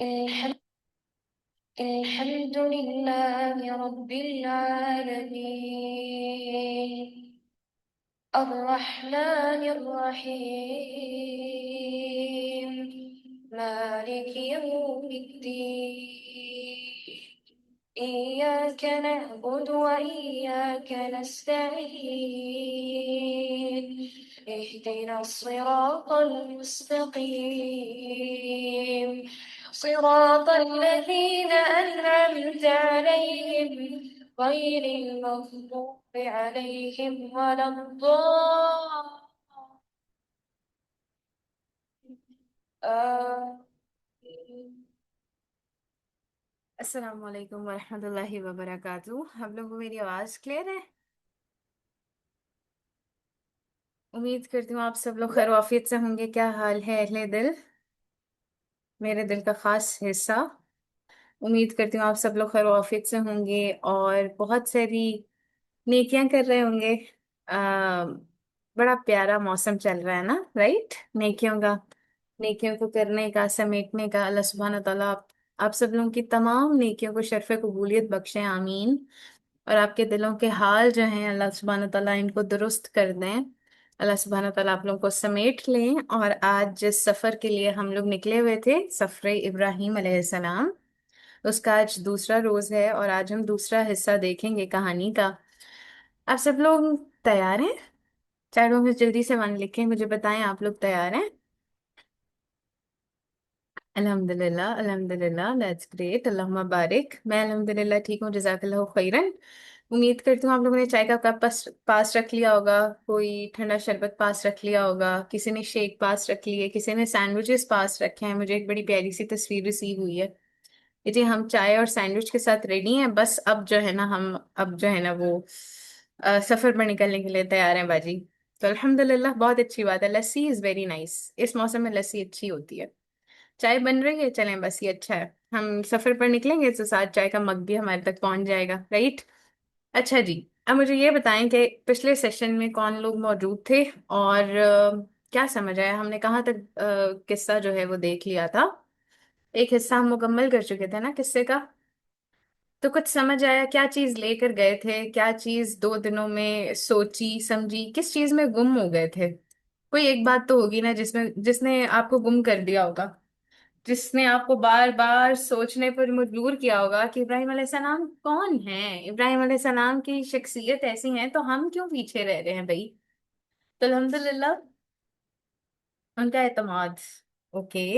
الحمد الحمد لله رب العالمين الرحمن الرحيم مالك يوم الدين إياك نعبد وإياك نستعين اهدنا الصراط المستقيم صراط الذين أنعمت عليهم غير المغضوب عليهم ولا الضالين. السلام علیکم ورحمۃ اللہ وبرکاتہ. آپ لوگوں کو میری آواز کلیئر ہے؟ امید کرتی ہوں آپ سب لوگ خیر و عافیت سے ہوں گے. کیا حال ہے اہل دل، میرے دل کا خاص حصہ؟ امید کرتی ہوں آپ سب لوگ خیر و عافیت سے ہوں گے اور بہت ساری نیکیاں کر رہے ہوں گے. آ, بڑا پیارا موسم چل رہا ہے نا، رائٹ؟ نیکیوں کا، نیکیوں کو کرنے کا، سمیٹنے کا. اللہ سبحانہ تعالیٰ آپ سب لوگوں کی تمام نیکیوں کو شرف قبولیت بخشیں، آمین. اور آپ کے دلوں کے حال جو ہیں اللہ سبحانہ تعالیٰ ان کو درست کر دیں. اللہ سبحانہ تعالیٰ آپ لوگوں کو سمیٹ لیں. اور آج جس سفر کے لیے ہم لوگ نکلے ہوئے تھے، سفر ابراہیم علیہ السلام، اس کا آج دوسرا روز ہے اور آج ہم دوسرا حصہ دیکھیں گے کہانی کا. آپ سب لوگ تیار ہیں؟ چاروں میں جلدی سے ون لکھیں، مجھے بتائیں آپ لوگ تیار ہیں؟ الحمد للہ الحمد للہ، دیٹس گریٹ. اللہم بارک. میں الحمد للہ ٹھیک ہوں، جزاک اللہ خیرن. امید کرتی ہوں آپ لوگوں نے چائے کا کپ پاس رکھ لیا ہوگا، کوئی ٹھنڈا شربت پاس رکھ لیا ہوگا، کسی نے شیک پاس رکھ لیے، کسی نے سینڈوچز پاس رکھے ہیں. مجھے ایک بڑی پیاری سی تصویر ریسیو ہوئی ہے. جی ہم چائے اور سینڈوچ کے ساتھ ریڈی ہیں. بس اب جو ہے نا اب جو ہے نا وہ سفر پر نکلنے کے لیے تیار ہیں باجی. تو الحمد للہ، بہت اچھی بات ہے. لسی از ویری نائس. اس موسم میں لسی اچھی ہوتی ہے. چائے بن رہی ہے، چلیں بس یہ اچھا ہے. ہم سفر پر نکلیں گے تو ساتھ چائے کا مگ بھی ہمارے تک پہنچ جائے گا، رائٹ؟ اچھا جی، اب مجھے یہ بتائیں کہ پچھلے سیشن میں کون لوگ موجود تھے اور کیا سمجھ آیا؟ ہم نے کہاں تک قصہ جو ہے وہ دیکھ لیا تھا. ایک حصہ ہم مکمل کر چکے تھے نا قصے کا. تو کچھ سمجھ آیا؟ کیا چیز لے کر گئے تھے؟ کیا چیز 2 دنوں میں سوچی سمجھی؟ کس چیز میں گم ہو گئے تھے؟ کوئی ایک بات تو ہوگی نا جس نے آپ کو گم کر دیا ہوگا، جس نے آپ کو بار بار سوچنے پر مجبور کیا ہوگا کہ ابراہیم علیہ السلام کون ہیں، ابراہیم علیہ السلام کی شخصیت ایسی ہیں تو ہم کیوں پیچھے رہ رہے ہیں بھائی. تو الحمدللہ ان کا اعتماد. اوکے،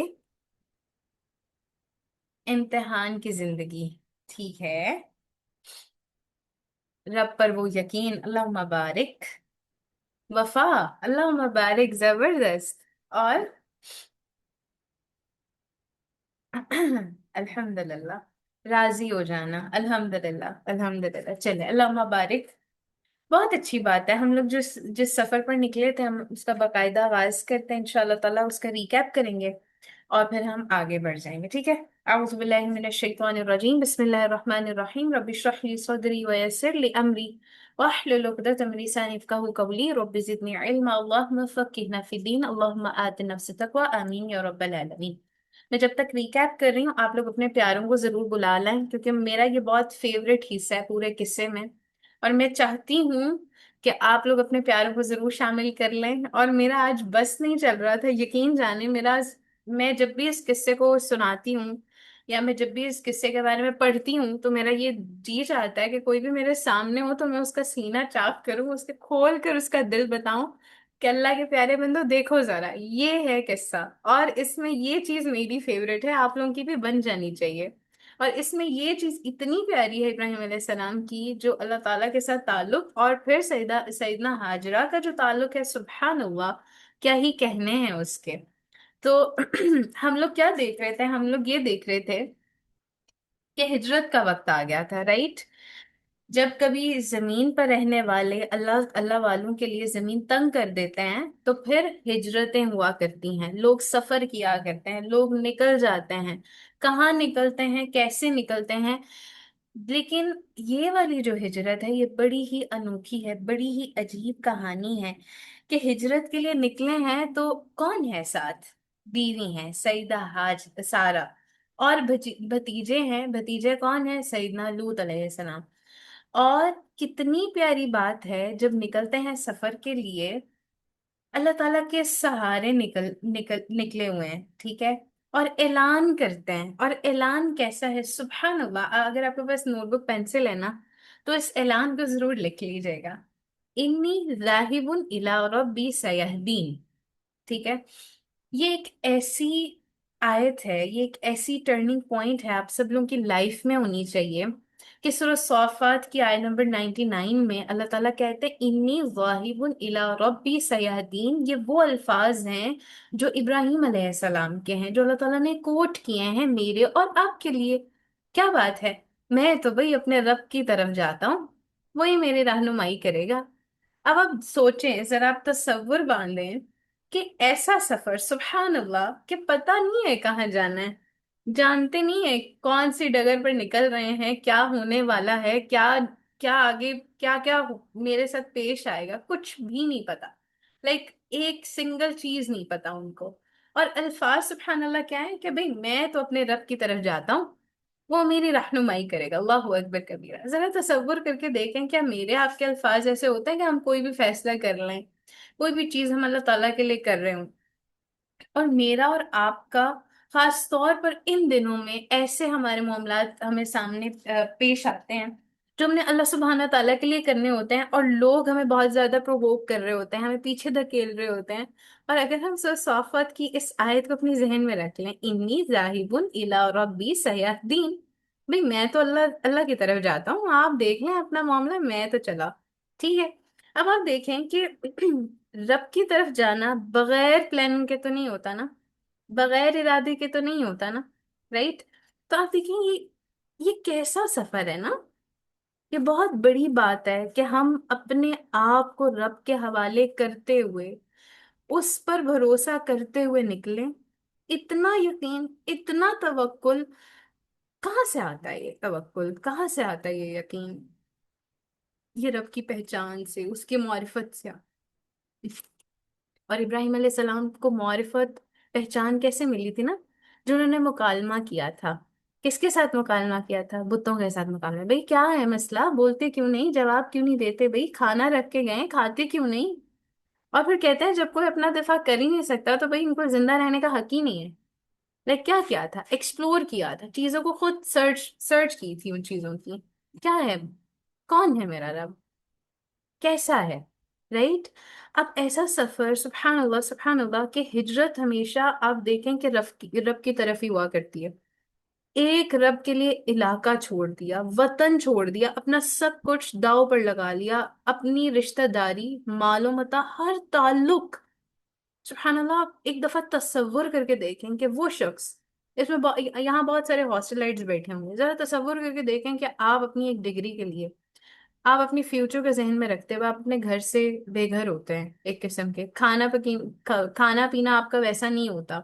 امتحان کی زندگی، ٹھیک ہے. رب پر وہ یقین، اللہم بارک. وفا، اللہم بارک، زبردست. اور الحمد للہ، راضی ہو جانا، الحمد للہ الحمد للہ. چلے اللہم بارک، بہت اچھی بات ہے. ہم لوگ جس سفر پر نکلے تھے ہم اس کا باقاعدہ آغاز کرتے ہیں انشاءاللہ تعالیٰ. اس کا ریکیپ کریں گے اور پھر ہم آگے بڑھ جائیں گے، ٹھیک ہے؟ اعوذ باللہ من الشیطان الرجیم، بسم اللہ الرحمن الرحیم. رب اشرح لی صدری ویسر لی امری واحلل عقدۃ من لسانی یفقہوا قولی. رب زدنی علما، اللہم فقہنا فی الدین، اللہم آت النفس تقوی، آمین یا رب العالمین. میں جب تک ریکیپ کر رہی ہوں آپ لوگ اپنے پیاروں کو ضرور بلا لیں، کیونکہ میرا یہ بہت فیوریٹ حصہ ہے پورے قصے میں، اور میں چاہتی ہوں کہ آپ لوگ اپنے پیاروں کو ضرور شامل کر لیں. اور میرا آج بس نہیں چل رہا تھا، یقین جانے میں جب بھی اس قصے کو سناتی ہوں یا میں جب بھی اس قصے کے بارے میں پڑھتی ہوں تو میرا یہ جی چاہتا ہے کہ کوئی بھی میرے سامنے ہو تو میں اس کا سینہ چاک کروں، اس کے کھول کر اس کا دل بتاؤں کہ اللہ کے پیارے بندو دیکھو ذرا یہ ہے قصہ. اور اس میں یہ چیز میری فیوریٹ ہے، آپ لوگوں کی بھی بن جانی چاہیے. اور اس میں یہ چیز اتنی پیاری ہے ابراہیم علیہ السلام کی، جو اللہ تعالیٰ کے ساتھ تعلق، اور پھر سیدنا ہاجرہ کا جو تعلق ہے، سبحان اللہ، کیا ہی کہنے ہیں اس کے. تو ہم لوگ کیا دیکھ رہے تھے؟ ہم لوگ یہ دیکھ رہے تھے کہ ہجرت کا وقت آ گیا تھا، رائٹ؟ جب کبھی زمین پر رہنے والے اللہ اللہ والوں کے لیے زمین تنگ کر دیتے ہیں تو پھر ہجرتیں ہوا کرتی ہیں، لوگ سفر کیا کرتے ہیں، لوگ نکل جاتے ہیں. کہاں نکلتے ہیں، کیسے نکلتے ہیں؟ لیکن یہ والی جو ہجرت ہے یہ بڑی ہی انوکھی ہے، بڑی ہی عجیب کہانی ہے. کہ ہجرت کے لیے نکلے ہیں تو کون ہے ساتھ؟ بیوی ہیں سیدہ سارہ، اور بھتیجے ہیں، بھتیجے کون ہیں؟ سیدنا لوط علیہ السلام۔ اور کتنی پیاری بات ہے جب نکلتے ہیں سفر کے لیے، اللہ تعالیٰ کے سہارے نکلے ہوئے ہیں، ٹھیک ہے، اور اعلان کرتے ہیں۔ اور اعلان کیسا ہے؟ سبحان اللہ! اگر آپ کے پاس نوٹ بک پینسل ہے نا، تو اس اعلان کو ضرور لکھ لیجیے گا: انی ذاہب الی ربی سیہدین، ٹھیک ہے؟ یہ ایک ایسی آیت ہے، یہ ایک ایسی ٹرننگ پوائنٹ ہے آپ سب لوگوں کی لائف میں ہونی چاہیے، کہ سورہ صافات کی آیت نمبر 99 میں اللہ تعالیٰ کہتے ہیں انی ذاہب الی ربی سیہدین۔ یہ وہ الفاظ ہیں جو ابراہیم علیہ السلام کے ہیں، جو اللہ تعالیٰ نے کوٹ کیے ہیں میرے اور آپ کے لیے۔ کیا بات ہے! میں تو بھئی اپنے رب کی طرف جاتا ہوں، وہی میری رہنمائی کرے گا۔ اب آپ سوچیں ذرا، آپ تصور باندھیں کہ ایسا سفر، سبحان اللہ، کہ پتہ نہیں ہے کہاں جانا ہے، جانتے نہیں ہے کون سی ڈگر پر نکل رہے ہیں، کیا ہونے والا ہے، کیا کیا آگے، کیا کیا میرے ساتھ پیش آئے گا، کچھ بھی نہیں پتا۔ لائک ایک سنگل چیز نہیں پتا ان کو۔ اور الفاظ سبحان اللہ کیا ہے کہ بھئی میں تو اپنے رب کی طرف جاتا ہوں، وہ میری رہنمائی کرے گا۔ اللہ اکبر کبیرہ! ذرا تصور کر کے دیکھیں، کیا میرے آپ کے الفاظ ایسے ہوتے ہیں کہ ہم کوئی بھی فیصلہ کر لیں، کوئی بھی چیز ہم اللہ تعالیٰ کے لیے کر رہے ہوں؟ اور میرا اور آپ کا خاص طور پر ان دنوں میں ایسے ہمارے معاملات ہمیں سامنے پیش آتے ہیں، جو ہم نے اللہ سبحانہ تعالیٰ کے لیے کرنے ہوتے ہیں، اور لوگ ہمیں بہت زیادہ پرووک کر رہے ہوتے ہیں، ہمیں پیچھے دھکیل رہے ہوتے ہیں۔ اور اگر ہم سورہ صافات کی اس آیت کو اپنے ذہن میں رکھ لیں: انی ذاہب الی ربی سیہدین، بھئی میں تو اللہ اللہ کی طرف جاتا ہوں، آپ دیکھ لیں اپنا معاملہ، میں تو چلا، ٹھیک ہے؟ اب آپ دیکھیں کہ رب کی طرف جانا بغیر پلاننگ کے تو نہیں ہوتا نا، بغیر ارادے کے تو نہیں ہوتا نا، رائٹ؟ تو آپ دیکھیں یہ کیسا سفر ہے نا، یہ بہت بڑی بات ہے کہ ہم اپنے آپ کو رب کے حوالے کرتے ہوئے، اس پر بھروسہ کرتے ہوئے نکلیں۔ اتنا یقین، اتنا توکل، کہاں سے آتا ہے؟ یہ توکل کہاں سے آتا ہے؟ یہ یقین، یہ رب کی پہچان سے، اس کی معرفت سے۔ اور ابراہیم علیہ السلام کو معرفت، پہچان کیسے ملی تھی نا؟ جو انہوں نے مکالمہ کیا تھا، کس کے ساتھ مکالمہ کیا تھا؟ بتوں کے ساتھ مکالمہ۔ بھئی کیا ہے مسئلہ؟ بولتے کیوں نہیں؟ جواب کیوں نہیں دیتے؟ بھئی کھانا رکھ کے گئے، کھاتے کیوں نہیں؟ اور پھر کہتے ہیں جب کوئی اپنا دفاع کر ہی نہیں سکتا تو بھئی ان کو زندہ رہنے کا حق ہی نہیں ہے۔ لائک کیا کیا تھا؟ ایکسپلور کیا تھا چیزوں کو، خود سرچ کی تھی ان چیزوں کی، کیا ہے، کون ہے میرا رب، کیسا ہے، رائٹ؟ اب ایسا سفر، سبحان اللہ سبحان اللہ، کہ ہجرت ہمیشہ آپ دیکھیں کہ رب کی طرف ہی ہوا کرتی ہے۔ ایک رب کے لیے علاقہ چھوڑ دیا، وطن چھوڑ دیا، اپنا سب کچھ داؤ پر لگا لیا، اپنی رشتہ داری، مال و متاع، ہر تعلق۔ سبحان اللہ! آپ ایک دفعہ تصور کر کے دیکھیں کہ وہ شخص، اس میں یہاں بہت سارے ہاسٹلائٹس بیٹھے ہوں گے، ذرا تصور کر کے دیکھیں کہ آپ اپنی ایک ڈگری کے لیے، آپ اپنی فیوچر کو ذہن میں رکھتے ہوئے آپ اپنے گھر سے بے گھر ہوتے ہیں، ایک قسم کے کھانا پینا آپ کا ویسا نہیں ہوتا،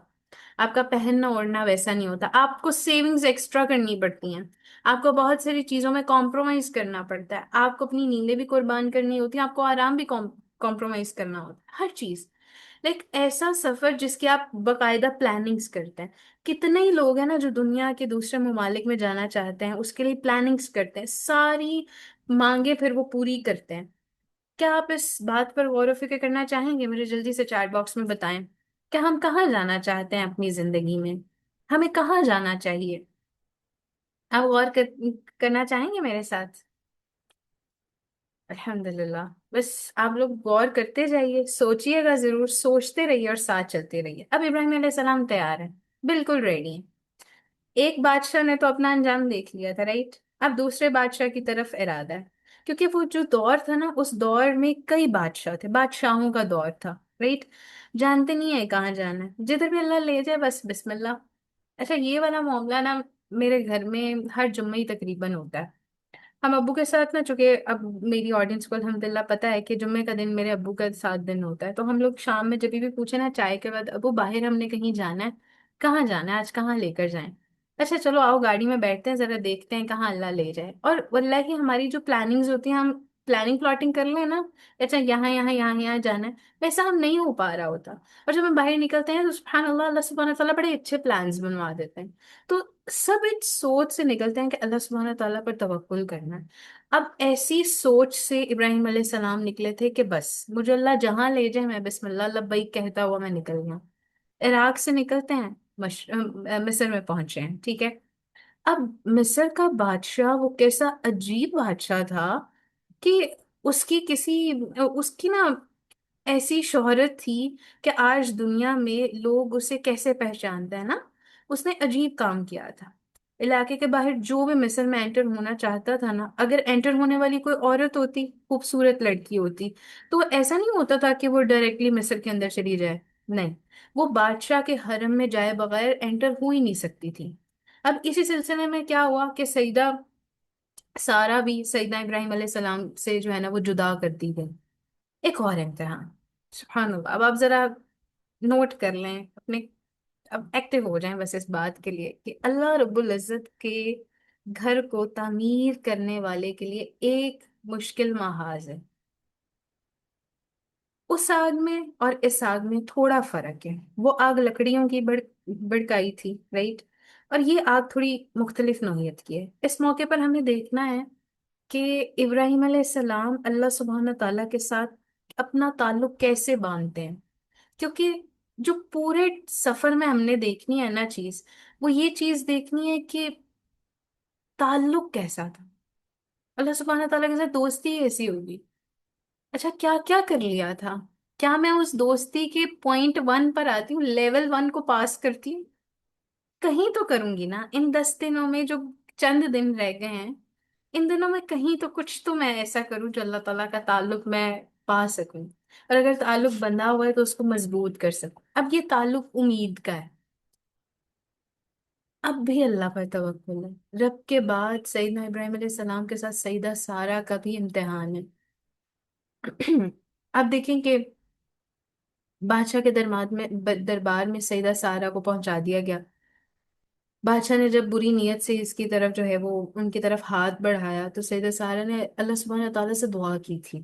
آپ کا پہننا اوڑھنا ویسا نہیں ہوتا، آپ کو سیونگز ایکسٹرا کرنی پڑتی ہیں، آپ کو بہت ساری چیزوں میں کمپرومائز کرنا پڑتا ہے، آپ کو اپنی نیندیں بھی قربان کرنی ہوتی ہیں، آپ کو آرام بھی کمپرومائز کرنا ہوتا ہے، ہر چیز۔ لائک ایسا سفر جس کی آپ باقاعدہ پلاننگز کرتے ہیں۔ کتنے ہی لوگ ہیں نا جو دنیا کے دوسرے ممالک میں جانا چاہتے ہیں، اس کے لیے پلاننگز کرتے ہیں، ساری مانگے پھر وہ پوری کرتے ہیں۔ کیا آپ اس بات پر غور و فکر کرنا چاہیں گے؟ مجھے جلدی سے چیٹ باکس میں بتائیں کہ ہم کہاں جانا چاہتے ہیں اپنی زندگی میں، ہمیں کہاں جانا چاہیے؟ آپ کرنا چاہیں گے میرے ساتھ؟ الحمدللہ! بس آپ لوگ غور کرتے جائیے، سوچئے گا ضرور، سوچتے رہیے اور ساتھ چلتے رہیے۔ اب ابراہیم علیہ السلام تیار ہیں، بالکل ریڈی ہیں۔ ایک بادشاہ نے تو اپنا انجام دیکھ لیا تھا، رائٹ؟ اب دوسرے بادشاہ کی طرف ارادہ ہے، کیونکہ وہ جو دور تھا نا، اس دور میں کئی بادشاہ تھے، بادشاہوں کا دور تھا، رائٹ؟ جانتے نہیں ہیں کہاں جانا ہے، جدھر بھی اللہ لے جائے بس بسم اللہ۔ اچھا، یہ والا معاملہ نا میرے گھر میں ہر جمعہ ہی تقریباً ہوتا ہے۔ ہم ابو کے ساتھ نا، چونکہ اب میری آڈینس کو الحمدللہ پتہ ہے کہ جمعے کا دن میرے ابو کا 7 دن ہوتا ہے، تو ہم لوگ شام میں جب بھی پوچھے نا چائے کے بعد، ابو باہر ہم نے کہیں جانا ہے، کہاں جانا ہے آج، کہاں لے کر جائیں؟ اچھا چلو آؤ گاڑی میں بیٹھتے ہیں، ذرا دیکھتے ہیں کہاں اللہ لے جائے۔ اور واللہ ہی ہماری جو پلاننگز ہوتی ہیں، ہم پلاننگ پلاٹنگ کر لیں نا، اچھا یہاں یہاں یہاں یہاں جانا ہے، ویسا ہم نہیں ہو پا رہا ہوتا. اور جب ہم باہر نکلتے ہیں تو سبحان اللہ، اللہ سبحانہ تعالیٰ بڑے اچھے پلانز بنوا دیتے ہیں. تو سب اس سوچ سے نکلتے ہیں کہ اللہ سبحانہ تعالیٰ پر توکل کرنا ہے. اب ایسی سوچ سے ابراہیم علیہ السلام نکلے تھے کہ بس مجھے اللہ جہاں لے جائے میں بسم اللہ لبیک کہتا ہوا میں نکل گیا. عراق سے نکلتے ہیں، مصر میں پہنچے ہیں، ٹھیک ہے. اب مصر کا بادشاہ وہ کیسا عجیب بادشاہ تھا کہ اس کی کسی اس کی نا ایسی شہرت تھی کہ آج دنیا میں لوگ اسے کیسے پہچانتے ہیں نا. اس نے عجیب کام کیا تھا. علاقے کے باہر جو بھی مصر میں انٹر ہونا چاہتا تھا نا، اگر انٹر ہونے والی کوئی عورت ہوتی، خوبصورت لڑکی ہوتی، تو ایسا نہیں ہوتا تھا کہ وہ ڈائریکٹلی مصر کے اندر چلی جائے. نہیں، وہ بادشاہ کے حرم میں جائے بغیر انٹر ہو ہی نہیں سکتی تھی. اب اسی سلسلے میں کیا ہوا کہ سیدہ سارا بھی سیدنا ابراہیم علیہ السلام سے جو ہے نا وہ جدا کر دی گئی. ایک اور امتحان. سبحان اللہ. اب آپ ذرا نوٹ کر لیں اپنے، اب ایکٹیو ہو جائیں بس اس بات کے لیے کہ اللہ رب العزت کے گھر کو تعمیر کرنے والے کے لیے ایک مشکل محاذ ہے. اس آگ میں اور اس آگ میں تھوڑا فرق ہے. وہ آگ لکڑیوں کی بڑکائی تھی، رائٹ، اور یہ آگ تھوڑی مختلف نوعیت کی ہے. اس موقع پر ہمیں دیکھنا ہے کہ ابراہیم علیہ السلام اللہ سبحانہ تعالیٰ کے ساتھ اپنا تعلق کیسے باندھتے ہیں. کیونکہ جو پورے سفر میں ہم نے دیکھنی ہے نا چیز، وہ یہ چیز دیکھنی ہے کہ تعلق کیسا تھا. اللہ سبحانہ تعالیٰ کے ساتھ دوستی ایسی ہوگی. اچھا کیا کیا کر لیا تھا؟ کیا میں اس دوستی کے پوائنٹ 1 پر آتی ہوں، لیول 1 کو پاس کرتی ہوں؟ کہیں تو کروں گی نا. ان 10 دنوں میں جو چند دن رہ گئے ہیں، ان دنوں میں کہیں تو کچھ تو میں ایسا کروں جو اللہ تعالیٰ کا تعلق میں پا سکوں. اور اگر تعلق بندھا ہوا ہے تو اس کو مضبوط کر سکوں. اب یہ تعلق امید کا ہے. اب بھی اللہ پر توکل ہے. رب کے بعد سیدنا ابراہیم علیہ السلام کے ساتھ سیدہ سارہ کا بھی امتحان ہے. اب دیکھیں کہ بادشاہ کے دربار میں سیدہ سارہ کو پہنچا دیا گیا. بادشاہ نے جب بری نیت سے اس کی طرف جو ہے وہ ان کی طرف ہاتھ بڑھایا تو سیدہ سارہ نے اللہ سبحانہ تعالیٰ سے دعا کی تھی.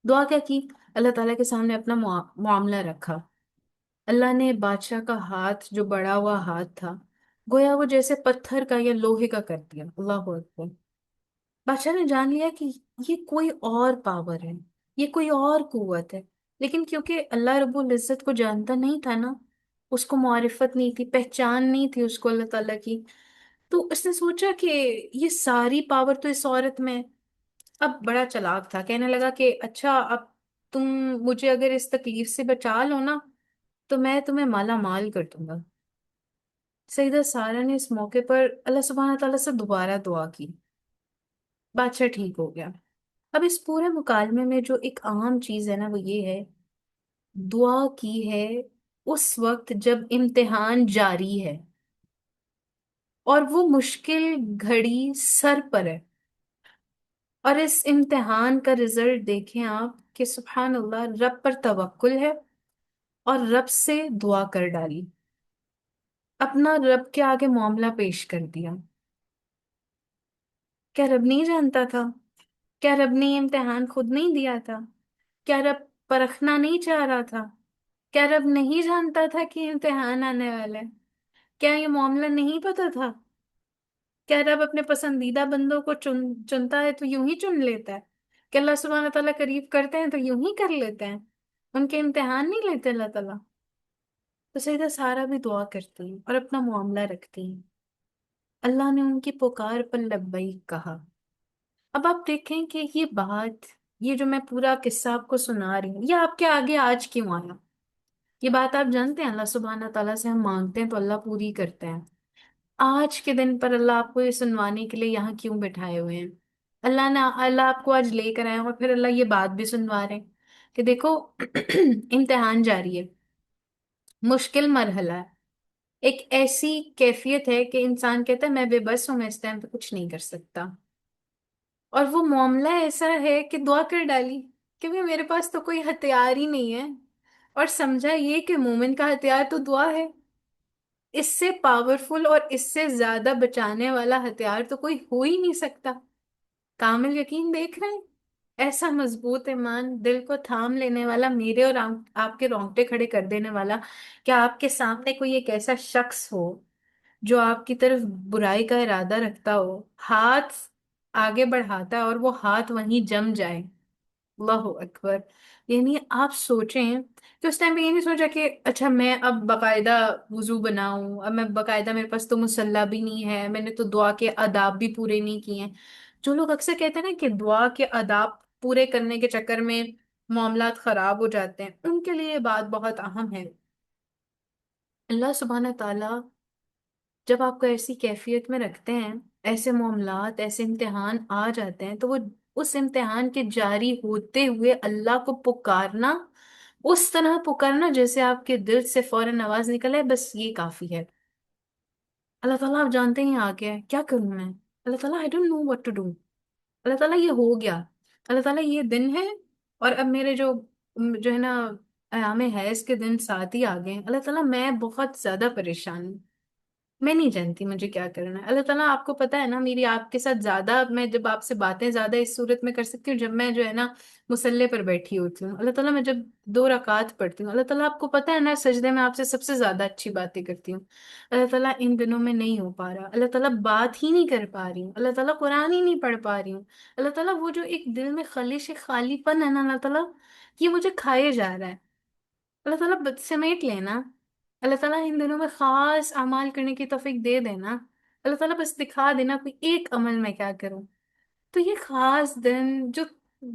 دعا کیا کی؟ اللہ تعالیٰ کے سامنے اپنا معاملہ رکھا. اللہ نے بادشاہ کا ہاتھ جو بڑا ہوا ہاتھ تھا، گویا وہ جیسے پتھر کا یا لوہے کا کر دیا. اللہ اکبر. بادشاہ نے جان لیا کہ یہ کوئی اور پاور ہے، یہ کوئی اور قوت ہے. لیکن کیونکہ اللہ رب العزت کو جانتا نہیں تھا نا، اس کو معرفت نہیں تھی، پہچان نہیں تھی اس کو اللہ تعالیٰ کی، تو اس نے سوچا کہ یہ ساری پاور تو اس عورت میں ہے. اب بڑا چلاک تھا، کہنے لگا کہ اچھا اب تم مجھے اگر اس تکلیف سے بچا لو نا تو میں تمہیں مالا مال کر دوں گا. سیدہ سارہ نے اس موقع پر اللہ سبحانہ تعالیٰ سے دوبارہ دعا کی. بادشاہ ٹھیک ہو گیا. اب اس پورے مکالمے میں جو ایک عام چیز ہے نا وہ یہ ہے، دعا کی ہے اس وقت جب امتحان جاری ہے اور وہ مشکل گھڑی سر پر ہے. اور اس امتحان کا رزلٹ دیکھیں آپ کہ سبحان اللہ، رب پر توکل ہے اور رب سے دعا کر ڈالی، اپنا رب کے آگے معاملہ پیش کر دیا. کیا رب نہیں جانتا تھا؟ کیا رب نے یہ امتحان خود نہیں دیا تھا؟ کیا رب پرکھنا نہیں چاہ رہا تھا؟ کیا رب نہیں جانتا تھا کہ امتحان آنے والا ہے؟ کیا یہ معاملہ نہیں پتا تھا؟ کیا رب اپنے پسندیدہ بندوں کو چنتا ہے تو یوں ہی چن لیتا ہے؟ کہ اللہ سبحانہ تعالیٰ قریب کرتے ہیں تو یوں ہی کر لیتے ہیں؟ ان کے امتحان نہیں لیتے اللہ تعالیٰ؟ تو سیدہ سارہ بھی دعا کرتی ہیں اور اپنا معاملہ رکھتی ہیں. اللہ نے ان کی پکار پر لبیک کہا. اب آپ دیکھیں کہ یہ بات، یہ جو میں پورا قصہ آپ کو سنا رہی ہوں، یہ آپ کے آگے آج کیوں آیا؟ یہ بات آپ جانتے ہیں اللہ سبحانہ تعالیٰ سے ہم مانگتے ہیں تو اللہ پوری کرتے ہیں. آج کے دن پر اللہ آپ کو یہ سنوانے کے لیے یہاں کیوں بٹھائے ہوئے ہیں؟ اللہ آپ کو آج لے کر آئے ہیں اور پھر اللہ یہ بات بھی سنوا رہے ہیں کہ دیکھو امتحان جاری ہے، مشکل مرحلہ ہے، ایک ایسی کیفیت ہے کہ انسان کہتا ہے میں بے بس ہوں، میں اس ٹائم پہ کچھ نہیں کر سکتا. اور وہ معاملہ ایسا ہے کہ دعا کر ڈالی کیونکہ میرے پاس تو کوئی ہتھیار ہی نہیں ہے. اور سمجھا یہ کہ مومن کا ہتھیار تو دعا ہے. اس سے پاورفل اور اس سے زیادہ بچانے والا ہتھیار تو کوئی ہو ہی نہیں سکتا. کامل یقین دیکھ رہے ہیں. ایسا مضبوط ایمان دل کو تھام لینے والا، میرے اور آپ کے رونگٹے کھڑے کر دینے والا، کہ آپ کے سامنے کوئی ایک ایسا شخص ہو جو آپ کی طرف برائی کا ارادہ رکھتا ہو، ہاتھ آگے بڑھاتا ہے اور وہ ہاتھ وہیں جم جائے۔ اللہ اکبر! یعنی آپ سوچیں کہ اس ٹائم پہ یہ نہیں سوچا کہ اچھا میں اب باقاعدہ وضو بناؤں، اب میں باقاعدہ، میرے پاس تو مصلی بھی نہیں ہے، میں نے تو دعا کے آداب بھی پورے نہیں کیے ہیں۔ جو لوگ اکثر کہتے ہیں نا کہ دعا کے آداب پورے کرنے کے چکر میں معاملات خراب ہو جاتے ہیں، ان کے لیے یہ بات بہت اہم ہے۔ اللہ سبحانہ تعالیٰ جب آپ کو ایسی کیفیت میں رکھتے ہیں، ایسے معاملات، ایسے امتحان آ جاتے ہیں، تو وہ اس امتحان کے جاری ہوتے ہوئے اللہ کو پکارنا، اس طرح پکارنا جیسے آپ کے دل سے فوراً آواز نکلے، بس یہ کافی ہے۔ اللہ تعالیٰ آپ جانتے ہیں آگے ہے کیا کروں میں، اللہ تعالیٰ I don't know what to do، اللہ تعالیٰ یہ ہو گیا، اللہ تعالیٰ یہ دن ہے، اور اب میرے جو ہے نا ایام حیض کے دن ساتھ ہی آ گئے ہیں، اللہ تعالیٰ میں بہت زیادہ پریشان ہوں، میں نہیں جانتی مجھے کیا کرنا ہے۔ اللہ تعالیٰ آپ کو پتا ہے نا، میری آپ کے ساتھ زیادہ، میں جب آپ سے باتیں زیادہ اس صورت میں کر سکتی ہوں جب میں جو ہے نا مصلے پر بیٹھی ہوتی ہوں۔ اللہ تعالیٰ میں جب 2 رکعت پڑھتی ہوں، اللہ تعالیٰ آپ کو پتا ہے نا سجدے میں آپ سے سب سے زیادہ اچھی باتیں کرتی ہوں۔ اللہ تعالیٰ ان دنوں میں نہیں ہو پا رہا، اللہ تعالیٰ بات ہی نہیں کر پا رہی ہوں، اللہ تعالیٰ قرآن ہی نہیں پڑھ پا رہی ہوں، اللہ تعالیٰ وہ جو ایک دل میں خلش خالی پن ہے نا، اللہ تعالیٰ یہ مجھے کھائے جا رہا ہے۔ اللہ تعالیٰ سمیٹ لینا، اللہ تعالیٰ ان دنوں میں خاص اعمال کرنے کی توفیق دے دینا، اللہ تعالیٰ بس دکھا دینا کوئی ایک عمل میں کیا کروں۔ تو یہ خاص دن جو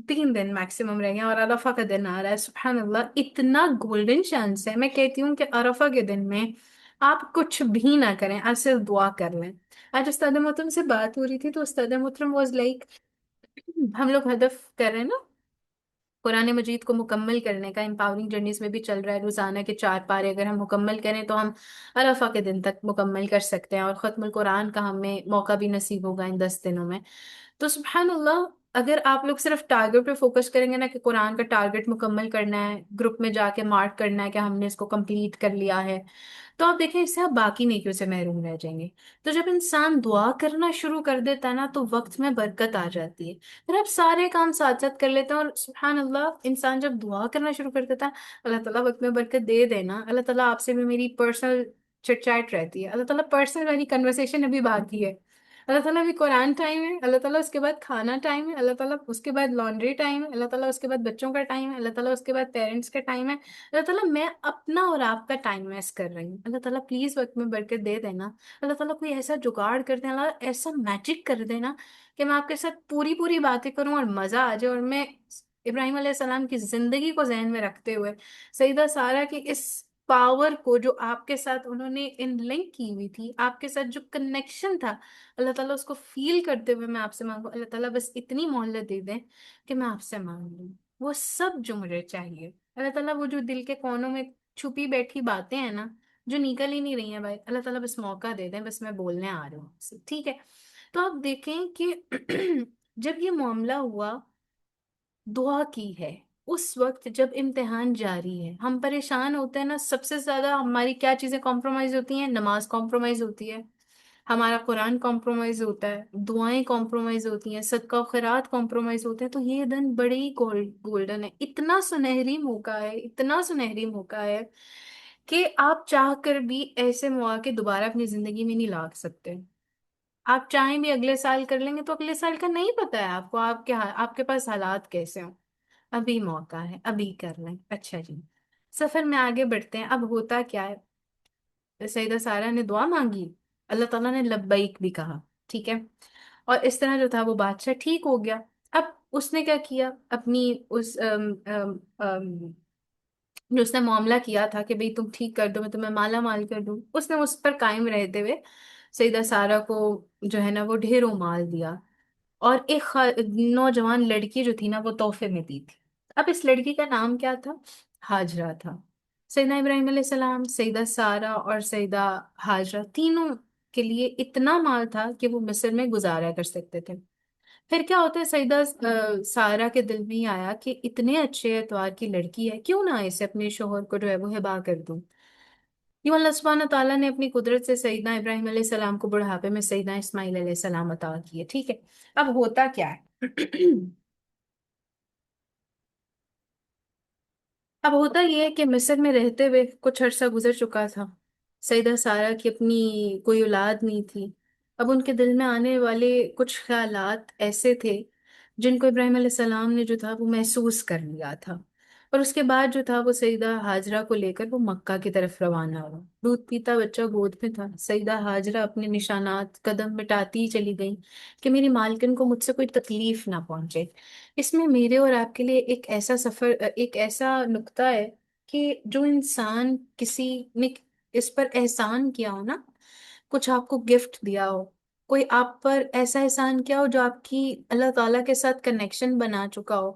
3 دن میکسیمم رہ گئے اور عرفہ کا دن آ رہا ہے، سبحان اللہ اتنا گولڈن چانس ہے، میں کہتی ہوں کہ عرفہ کے دن میں آپ کچھ بھی نہ کریں، آپ صرف دعا کر لیں۔ آج استاد محترم سے بات ہو رہی تھی تو استاد محترم واز لائک، ہم لوگ ہدف کر رہے ہیں نا قرآن مجید کو مکمل کرنے کا، امپاورنگ جرنیز میں بھی چل رہا ہے، روزانہ کے 4 پارے اگر ہم مکمل کریں تو ہم عرفہ کے دن تک مکمل کر سکتے ہیں، اور ختم القرآن کا ہمیں موقع بھی نصیب ہوگا ان 10 دنوں میں۔ تو سبحان اللہ، اگر آپ لوگ صرف ٹارگٹ پہ فوکس کریں گے نا کہ قرآن کا ٹارگٹ مکمل کرنا ہے، گروپ میں جا کے مارک کرنا ہے کہ ہم نے اس کو کمپلیٹ کر لیا ہے، تو آپ دیکھیں اس سے آپ باقی نیکیوں سے محروم رہ جائیں گے۔ تو جب انسان دعا کرنا شروع کر دیتا ہے نا تو وقت میں برکت آ جاتی ہے، پھر آپ سارے کام ساتھ ساتھ کر لیتے ہیں، اور سبحان اللہ انسان جب دعا کرنا شروع کر دیتا ہے، اللہ تعالیٰ وقت میں برکت دے دینا۔ اللہ تعالیٰ آپ سے بھی میری پرسنل چٹ چیٹ رہتی ہے، اللہ تعالیٰ پرسنل والی کنورسیشن ابھی باقی ہے، اللہ تعالیٰ بھی قرآن ٹائم ہے، اللہ تعالیٰ اس کے بعد کھانا ٹائم ہے، اللہ تعالیٰ اس کے بعد لانڈری ٹائم ہے، اللہ تعالیٰ اس کے بعد بچوں کا ٹائم ہے، اللہ تعالیٰ اس کے بعد پیرنٹس کا ٹائم ہے، اللہ تعالیٰ میں اپنا اور آپ کا ٹائم ویسٹ کر رہی ہوں، اللہ تعالیٰ پلیز وقت میں برکت دے دینا۔ اللہ تعالیٰ کوئی ایسا جگاڑ کر دینا، اللہ ایسا میجک کر دینا کہ میں آپ کے ساتھ پوری پوری باتیں کروں اور مزہ آ جائے، اور میں ابراہیم علیہ السلام کی زندگی کو ذہن میں رکھتے ہوئے سیدہ سارہ کی اس پاور کو جو آپ کے ساتھ انہوں نے ان لنک کی ہوئی تھی، آپ کے ساتھ جو کنیکشن تھا، اللہ تعالیٰ اس کو فیل کرتے ہوئے میں آپ سے مانگوں، اللہ تعالیٰ بس اتنی مہلت دے دیں کہ میں آپ سے مانگ لوں وہ سب جو مجھے چاہیے۔ اللہ تعالیٰ وہ جو دل کے کونوں میں چھپی بیٹھی باتیں ہیں نا جو نکل ہی نہیں رہی ہیں بھائی، اللہ تعالیٰ بس موقع دے دیں، بس میں بولنے آ رہی ہوں آپ سے، ٹھیک ہے؟ تو آپ دیکھیں کہ جب یہ معاملہ ہوا، دعا کی ہے، اس وقت جب امتحان جاری ہے، ہم پریشان ہوتے ہیں نا، سب سے زیادہ ہماری کیا چیزیں کمپرومائز ہوتی ہیں؟ نماز کمپرومائز ہوتی ہے، ہمارا قرآن کمپرومائز ہوتا ہے، دعائیں کمپرومائز ہوتی ہیں، صدقہ و خیرات کمپرومائز ہوتے ہیں۔ تو یہ دن بڑے ہی گولڈن ہے، اتنا سنہری موقع ہے، اتنا سنہری موقع ہے کہ آپ چاہ کر بھی ایسے مواقع دوبارہ اپنی زندگی میں نہیں لا سکتے۔ آپ چاہیں بھی اگلے سال کر لیں گے تو اگلے سال کا نہیں پتا ہے آپ کو، آپ کے پاس حالات کیسے ہوں۔ ابھی موقع ہے، ابھی کر لیں۔ اچھا جی، سفر میں آگے بڑھتے ہیں۔ اب ہوتا کیا ہے، سیدہ سارہ نے دعا مانگی، اللہ تعالیٰ نے لبیک بھی کہا، ٹھیک ہے، اور اس طرح جو تھا وہ بادشاہ ٹھیک ہو گیا۔ اب اس نے کیا کیا، اپنی اس جو اس نے معاملہ کیا تھا کہ بھئی تم ٹھیک کر دو میں تمہیں مالا مال کر دوں، اس نے اس پر قائم رہتے ہوئے سیدہ سارہ کو جو ہے نا وہ ڈھیروں مال دیا، اور ایک نوجوان لڑکی جو تھی نا وہ تحفے میں دی تھی۔ اب اس لڑکی کا نام کیا تھا؟ ہاجرہ تھا۔ سیدنا ابراہیم علیہ السلام، سیدہ سارہ اور سیدہ ہاجرہ تینوں کے لیے اتنا مال تھا کہ وہ مصر میں گزارا کر سکتے تھے۔ پھر کیا ہوتا ہے، سیدہ سارہ کے دل میں ہی آیا کہ اتنے اچھے اتوار کی لڑکی ہے، کیوں نہ اسے اپنے شوہر کو جو ہے وہ ہبا کر دوں۔ یوں اللہ سبحانہ تعالیٰ نے اپنی قدرت سے سیدنا ابراہیم علیہ السلام کو بڑھاپے میں سیدنا اسماعیل علیہ السلام عطا کیے، ٹھیک ہے؟ اب ہوتا کیا ہے اب ہوتا یہ ہے کہ مصر میں رہتے ہوئے کچھ عرصہ گزر چکا تھا، سیدہ سارہ کی اپنی کوئی اولاد نہیں تھی۔ اب ان کے دل میں آنے والے کچھ خیالات ایسے تھے جن کو ابراہیم علیہ السلام نے جو تھا وہ محسوس کر لیا تھا، اور اس کے بعد جو تھا وہ سیدہ ہاجرہ کو لے کر وہ مکہ کی طرف روانہ ہوا۔ دودھ پیتا بچہ گود میں تھا، سیدہ ہاجرہ اپنے نشانات قدم مٹاتی ہی چلی گئی کہ میری مالکن کو مجھ سے کوئی تکلیف نہ پہنچے۔ اس میں میرے اور آپ کے لیے ایک ایسا سفر، ایک ایسا نقطہ ہے کہ جو انسان کسی نے اس پر احسان کیا ہو نا، کچھ آپ کو گفٹ دیا ہو، کوئی آپ پر ایسا احسان کیا ہو جو آپ کی اللہ تعالیٰ کے ساتھ کنیکشن بنا چکا ہو،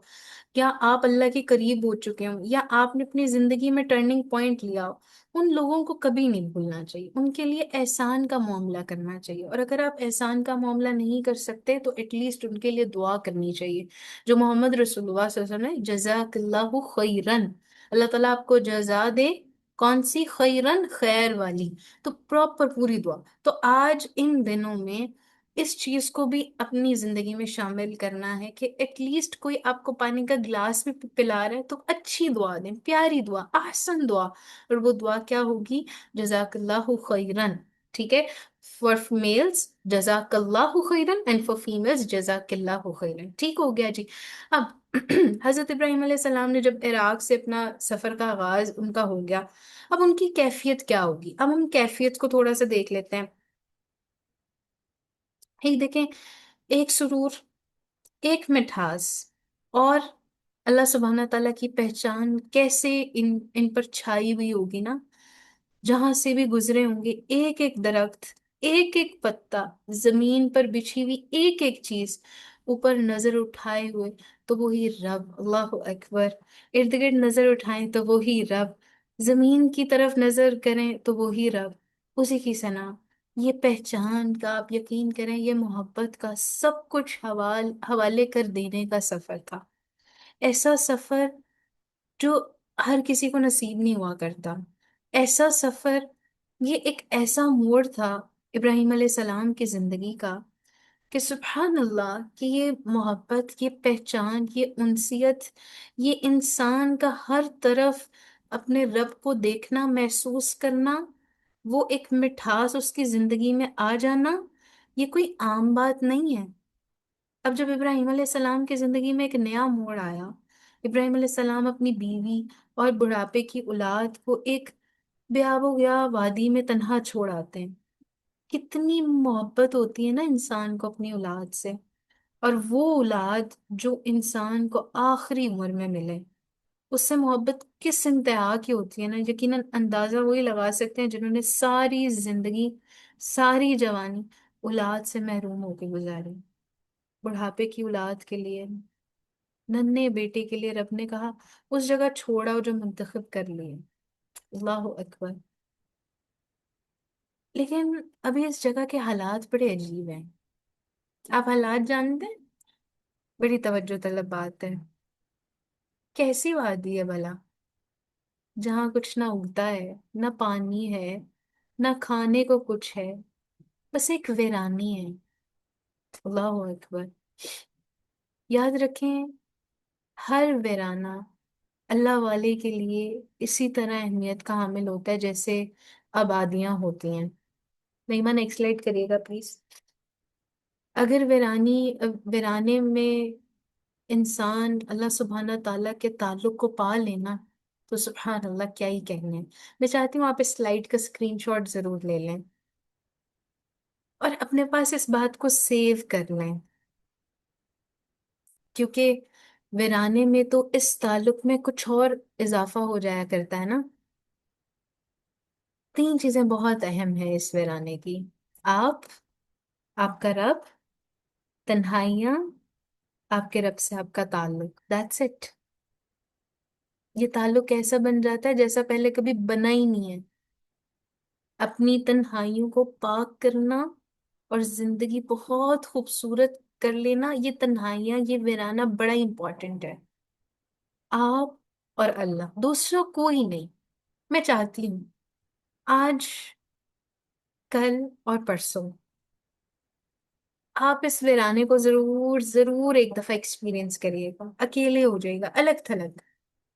یا آپ اللہ کے قریب ہو چکے ہوں، یا آپ نے اپنی زندگی میں ٹرننگ پوائنٹ لیا ہو، ان لوگوں کو کبھی نہیں بھولنا چاہیے، ان کے لیے احسان کا معاملہ کرنا چاہیے، اور اگر آپ احسان کا معاملہ نہیں کر سکتے تو ایٹ لیسٹ ان کے لیے دعا کرنی چاہیے، جو محمد رسول اللہ صلی اللہ علیہ وسلم نے جزاک اللہ خیرن، اللہ تعالیٰ آپ کو جزا دے، کون سی؟ خیرن، خیر والی، تو پراپر پوری دعا۔ تو آج ان دنوں میں اس چیز کو بھی اپنی زندگی میں شامل کرنا ہے کہ ایٹ لیسٹ کوئی آپ کو پانی کا گلاس بھی پلا رہا ہے تو اچھی دعا دیں، پیاری دعا، احسن دعا، اور وہ دعا کیا ہوگی؟ جزاک اللہ خیرن، ٹھیک ہے؟ فار میلز جزاک اللہ خیرن اینڈ فار فیمیلز جزاک اللہ خیرن، ٹھیک ہو گیا جی؟ اب حضرت ابراہیم علیہ السلام نے جب عراق سے اپنا سفر کا آغاز ان کا ہو گیا، اب ان کی کیفیت کیا ہوگی؟ اب ہم کیفیت کو تھوڑا سا دیکھ لیتے ہیں۔ ایک دیکھیں، ایک سرور، ایک مٹھاس، اور اللہ سبحانہ تعالیٰ کی پہچان کیسے ان پر چھائی ہوئی ہوگی نا، جہاں سے بھی گزرے ہوں گے، ایک ایک درخت، ایک ایک پتا، زمین پر بچھی ہوئی ایک ایک چیز، اوپر نظر اٹھائے ہوئے تو وہی رب، اللہ اکبر، ارد گرد نظر اٹھائیں تو وہی رب، زمین کی طرف نظر کریں تو وہی رب، اسی کی ثنا، یہ پہچان کا آپ یقین کریں، یہ محبت کا سب کچھ حوالے کر دینے کا سفر تھا۔ ایسا سفر جو ہر کسی کو نصیب نہیں ہوا کرتا، ایسا سفر، یہ ایک ایسا موڑ تھا ابراہیم علیہ السلام کی زندگی کا کہ سبحان اللہ، کہ یہ محبت، یہ پہچان، یہ انسیت، یہ انسان کا ہر طرف اپنے رب کو دیکھنا، محسوس کرنا، وہ ایک مٹھاس اس کی زندگی میں آ جانا، یہ کوئی عام بات نہیں ہے۔ اب جب ابراہیم علیہ السلام کی زندگی میں ایک نیا موڑ آیا، ابراہیم علیہ السلام اپنی بیوی اور بڑھاپے کی اولاد کو ایک بے آب و گیا وادی میں تنہا چھوڑ آتے ہیں۔ کتنی محبت ہوتی ہے نا انسان کو اپنی اولاد سے، اور وہ اولاد جو انسان کو آخری عمر میں ملے، اس سے محبت کس انتہا کی ہوتی ہے نا، یقیناً اندازہ وہی لگا سکتے ہیں جنہوں نے ساری زندگی، ساری جوانی اولاد سے محروم ہو کے گزاری۔ بڑھاپے کی اولاد کے لیے، ننھے بیٹے کے لیے رب نے کہا اس جگہ چھوڑا جو منتخب کر لیے، اللہ اکبر۔ لیکن ابھی اس جگہ کے حالات بڑے عجیب ہیں، آپ حالات جانتے ہیں؟ بڑی توجہ طلب بات ہے۔ کیسی وادی ہے بھلا، جہاں کچھ نہ اگتا ہے، نہ پانی ہے، نہ کھانے کو کچھ ہے، بس ایک ویرانی ہے، اللہ اکبر۔ یاد رکھیں، ہر ویرانہ اللہ والے کے لیے اسی طرح اہمیت کا حامل ہوتا ہے جیسے آبادیاں ہوتی ہیں۔ نعیمہ نیکسٹ سلائڈ کریے گا پلیز۔ اگر ویرانے میں انسان اللہ سبحانہ تعالیٰ کے تعلق کو پا لینا تو سبحان اللہ کیا ہی کہنے ہیں۔ میں چاہتی ہوں آپ اس سلائڈ کا اسکرین شاٹ ضرور لے لیں اور اپنے پاس اس بات کو سیو کر لیں، کیونکہ ویرانے میں تو اس تعلق میں کچھ اور اضافہ ہو جایا کرتا ہے نا۔ تین چیزیں بہت اہم ہیں اس ویرانے کی: آپ، آپ کا رب، تنہائیاں، آپ کے رب سے آپ کا تعلق، دیٹس اٹ۔ یہ تعلق ایسا بن جاتا ہے جیسا پہلے کبھی بنا ہی نہیں ہے۔ اپنی تنہائیوں کو پاک کرنا اور زندگی بہت خوبصورت کر لینا، یہ تنہائیاں، یہ ویرانہ بڑا امپورٹنٹ ہے۔ آپ اور اللہ، دوسرا کوئی نہیں۔ میں چاہتی ہوں آج، کل اور پرسوں آپ اس ویرانے کو ضرور ضرور ایک دفعہ ایکسپیرینس کریے گا، اکیلے ہو جائے گا، الگ تھلگ،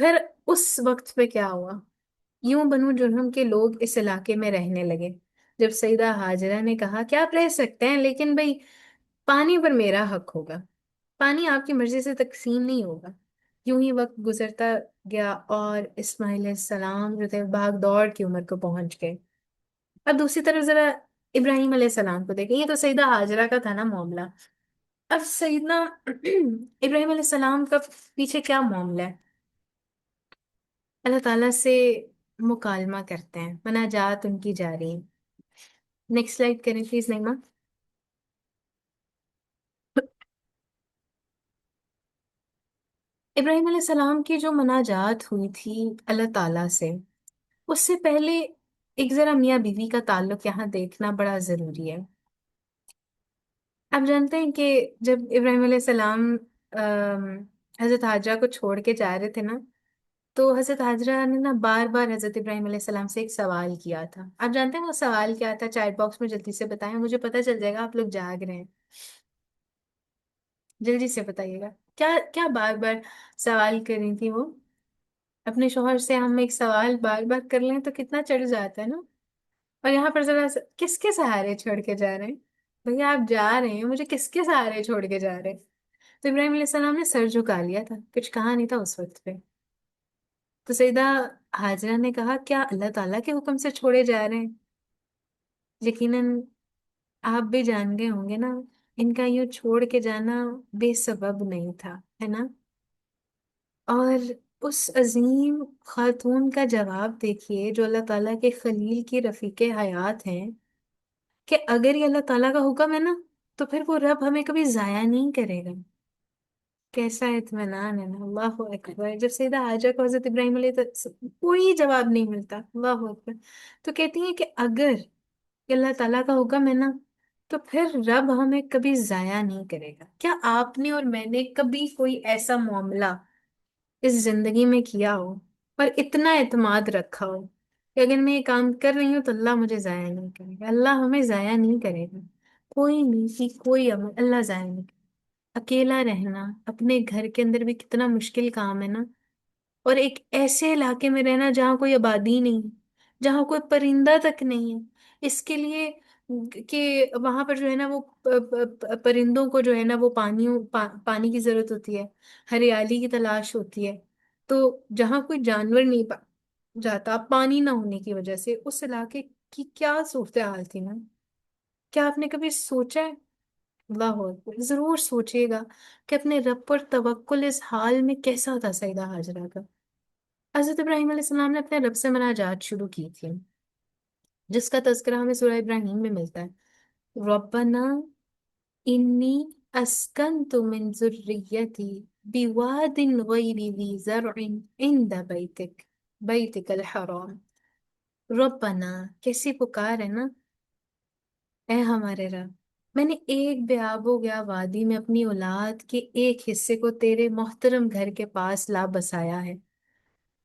پھر اس وقت پہ کیا ہوا؟ یوں بنو جرہم کے لوگ اس علاقے میں رہنے لگے۔ جب سیدہ ہاجرہ نے کہا کہ آپ رہ سکتے ہیں لیکن بھئی پانی پر میرا حق ہوگا، پانی آپ کی مرضی سے تقسیم نہیں ہوگا۔ یوں ہی وقت گزرتا گیا اور اسماعیل علیہ السلام جو تھے بھاگ دوڑ کی عمر کو پہنچ گئے۔ اب دوسری طرف ذرا ابراہیم علیہ السلام کو دیکھیں، یہ تو سیدہ ہاجرہ کا تھا نا معاملہ، اب سیدنا ابراہیم علیہ السلام کا پیچھے کیا معاملہ ہے؟ اللہ تعالیٰ سے مکالمہ کرتے ہیں، مناجات ان کی جاری ہیں۔ نیکسٹ سلائڈ کریں پلیز نعمہ۔ ابراہیم علیہ السلام کی جو مناجات ہوئی تھی اللہ تعالیٰ سے، اس سے پہلے ایک ذرا میاں بیوی کا تعلق یہاں دیکھنا بڑا ضروری ہے۔ آپ جانتے ہیں کہ جب ابراہیم علیہ السلام آم، حضرت حاجرہ کو چھوڑ کے جا رہے تھے نا، تو حضرت حاجرہ نے نا بار بار حضرت ابراہیم علیہ السلام سے ایک سوال کیا تھا۔ آپ جانتے ہیں وہ سوال کیا تھا؟ چیٹ باکس میں جلدی سے بتائیں، مجھے پتہ چل جائے گا آپ لوگ جاگ رہے ہیں۔ جلدی سے بتائیے گا، کیا کیا بار بار سوال کر رہی تھی وہ؟ اپنے شوہر سے ہم ایک سوال بار بار کر لیں تو کتنا چڑھ جاتا ہے نا۔ اور یہاں پر ذرا کس کے سہارے چھوڑ کے جا رہے ہیں؟ بھیا آپ جا رہے ہیں، مجھے کس کے سہارے چھوڑ کے جا رہے ہیں؟ تو ابراہیم علیہ السلام نے سر جھکا لیا تھا، کچھ کہا نہیں تھا اس وقت پہ۔ تو سیدہ حاجرہ نے کہا کیا اللہ تعالیٰ کے حکم سے چھوڑے جا رہے ہیں؟ یقیناً آپ بھی جان گئے ہوں گے نا، ان کا یوں چھوڑ کے جانا بے سبب نہیں تھا، ہے نا؟ اور اس عظیم خاتون کا جواب دیکھیے جو اللہ تعالیٰ کے خلیل کی رفیق حیات ہیں، کہ اگر یہ اللہ تعالیٰ کا حکم ہے نا تو پھر وہ رب ہمیں کبھی ضائع نہیں کرے گا۔ کیسا اطمینان ہے نا، اللہ اکبر! جب سیدہ حاجہ کو حضرت ابراہیم علیہ کوئی جواب نہیں ملتا، اللہ اکبر، تو کہتی ہیں کہ اگر یہ اللہ تعالیٰ کا حکم ہے نا تو پھر رب ہمیں کبھی ضائع نہیں کرے گا۔ کیا آپ نے اور میں نے کبھی کوئی ایسا معاملہ اس زندگی میں کیا ہو اور اتنا اعتماد رکھا ہو کہ اگر میں یہ کام کر رہی ہوں تو اللہ مجھے ضائع نہیں کرے گا، اللہ ہمیں ضائع نہیں کرے گا؟ کوئی نیکی کوئی عمل اللہ ضائع نہیں کرے گا۔ اکیلا رہنا اپنے گھر کے اندر بھی کتنا مشکل کام ہے نا، اور ایک ایسے علاقے میں رہنا جہاں کوئی آبادی نہیں، جہاں کوئی پرندہ تک نہیں ہے، اس کے لیے کہ وہاں پر جو ہے نا وہ پرندوں کو جو ہے نا وہ پانی کی ضرورت ہوتی ہے، ہریالی کی تلاش ہوتی ہے، تو جہاں کوئی جانور نہیں جاتا پانی نہ ہونے کی وجہ سے، اس علاقے کی کیا صورتحال تھی نا؟ کیا آپ نے کبھی سوچا ہے؟ اللہ اکبر! ضرور سوچیے گا کہ اپنے رب پر توکل اس حال میں کیسا تھا سیدہ ہاجرہ کا۔ حضرت ابراہیم علیہ السلام نے اپنے رب سے مناجات شروع کی تھی، جس کا تذکرہ ہمیں سورہ ابراہیم میں ملتا ہے۔ ربنا انی اسکنت من ذریتی بواد غیر ذی زرع عند بیتک الحرام۔ ربنا، کیسی پکار ہے نا! اے ہمارے رب، میں نے ایک بے آب و گیا وادی میں اپنی اولاد کے ایک حصے کو تیرے محترم گھر کے پاس لا بسایا ہے۔